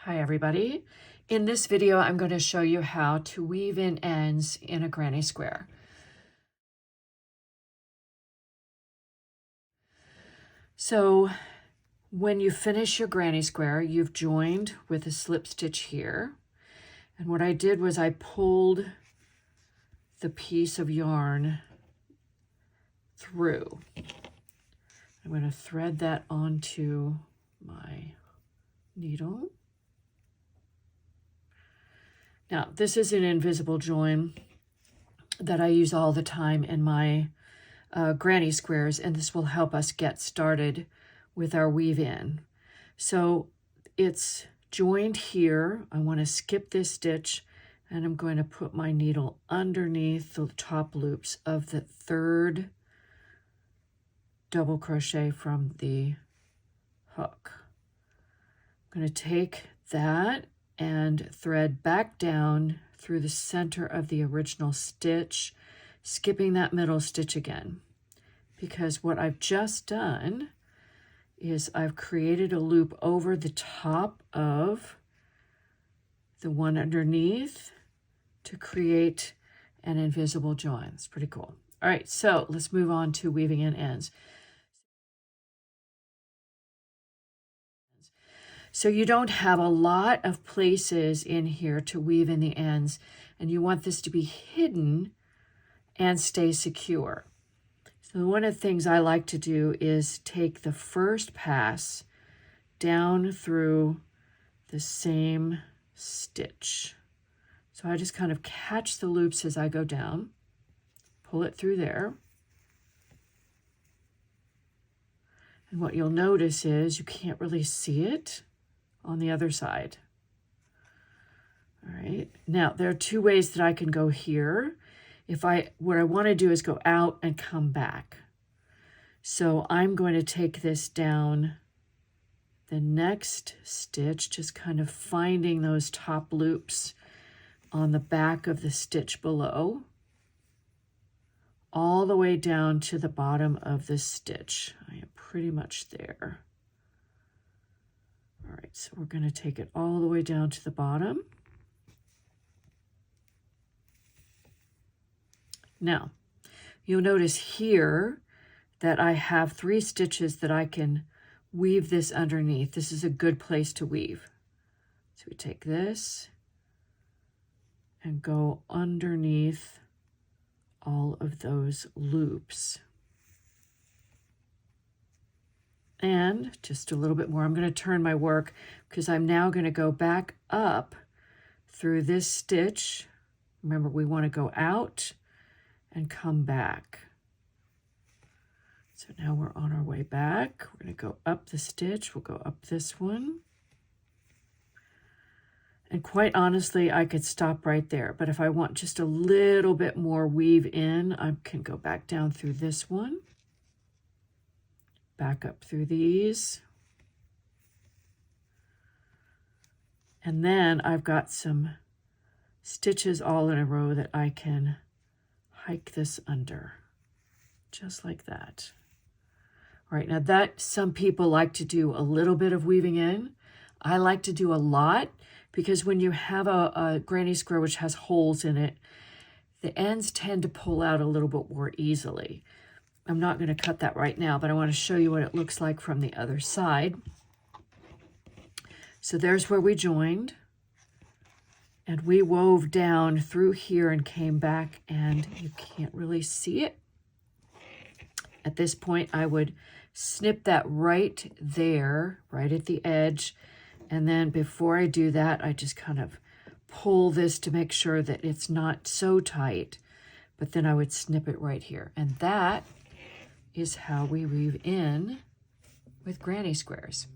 Hi everybody. In this video, I'm going to show you how to weave in ends in a granny square. So when you finish your granny square, you've joined with a slip stitch here. And what I did was I pulled the piece of yarn through. I'm going to thread that onto my needle. Now, this is an invisible join that I use all the time in my granny squares, and this will help us get started with our weave in. So it's joined here. I want to skip this stitch, and I'm going to put my needle underneath the top loops of the third double crochet from the hook. I'm going to take that and thread back down through the center of the original stitch, skipping that middle stitch again. Because what I've just done is I've created a loop over the top of the one underneath to create an invisible join. It's pretty cool. All right, so let's move on to weaving in ends. So you don't have a lot of places in here to weave in the ends, and you want this to be hidden and stay secure. So one of the things I like to do is take the first pass down through the same stitch. So I just kind of catch the loops as I go down, pull it through there. And what you'll notice is you can't really see it on the other side. All right, now there are two ways that I can go here. What I want to do is go out and come back. So I'm going to take this down the next stitch, just kind of finding those top loops on the back of the stitch below, all the way down to the bottom of the stitch. I am pretty much there. All right, so we're going to take it all the way down to the bottom. Now, you'll notice here that I have 3 stitches that I can weave this underneath. This is a good place to weave. So we take this and go underneath all of those loops. And just a little bit more. I'm going to turn my work because I'm now going to go back up through this stitch. Remember, we want to go out and come back. So now we're on our way back. We're going to go up the stitch. We'll go up this one. And quite honestly, I could stop right there. But if I want just a little bit more weave in, I can go back down through this one. Back up through these. And then I've got some stitches all in a row that I can hike this under, just like that. All right, now that some people like to do a little bit of weaving in. I like to do a lot because when you have a granny square which has holes in it, the ends tend to pull out a little bit more easily. I'm not going to cut that right now, but I want to show you what it looks like from the other side. So there's where we joined. And we wove down through here and came back, and you can't really see it. At this point, I would snip that right there, right at the edge. And then before I do that, I just kind of pull this to make sure that it's not so tight. But then I would snip it right here. And that is how we weave in with granny squares.